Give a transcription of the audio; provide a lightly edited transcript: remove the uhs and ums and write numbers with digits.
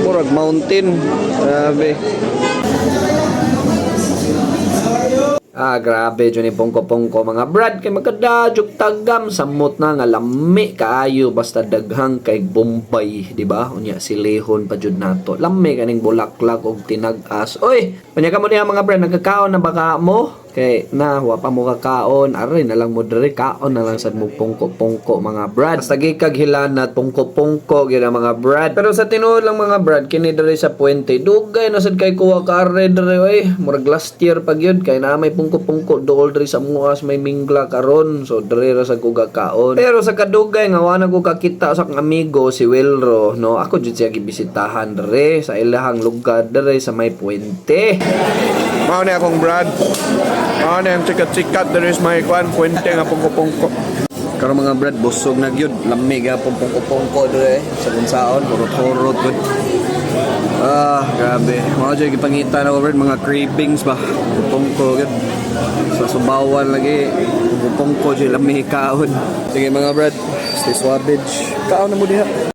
Murag mountain. Grabe. Grabe dyan yung pongko-pongko mga brad. Kay magkadadyog tagam. Samot na nga lami kaayo. Basta daghang kay Bombay. Diba? Unya silihon pa dyan nato. Lami kaning bulaklak o tinag-as. Uy! Unya ka mo niya mga brad. Nagkakaon na baka mo? Kay na, wa pa mo kakaon. Aray na lang mo diri. Kaon na lang sa mo pongko-pongko mga brad. Basta gikag hilanat pongko-pongko gina mga brad. Pero sa tinuod lang mga brad. Kini diri sa puwente. Dugay na sad kay kuha ka aray diri. Uy! Murag last year pag yun. Kay na may pungko-pungko dool diri sa muas may mingla karon, so diri ra sa kuga kaon. Pero sa kadugay nga wala ko kakita sa akong amigo si Wilro, no, ako jud siya gibisitahan diri sa ilahang lugar diri sa may puwente. Mao ni akong brad, mao ni ang sikat-sikat diri sa may puwente nga pungko-pungko. Karon mga brad, busog na gyud, lamig ga pungko-pungko diri sa bunsaon, hurot-hurot gud. Grabe. Mga dyan, ipangita na over mga cravings ba? Pungko, gud. Sa subawan lagi. Pungko dyan, lami kaon. Sige mga brad, stay swabbage. Kaon na mo diha.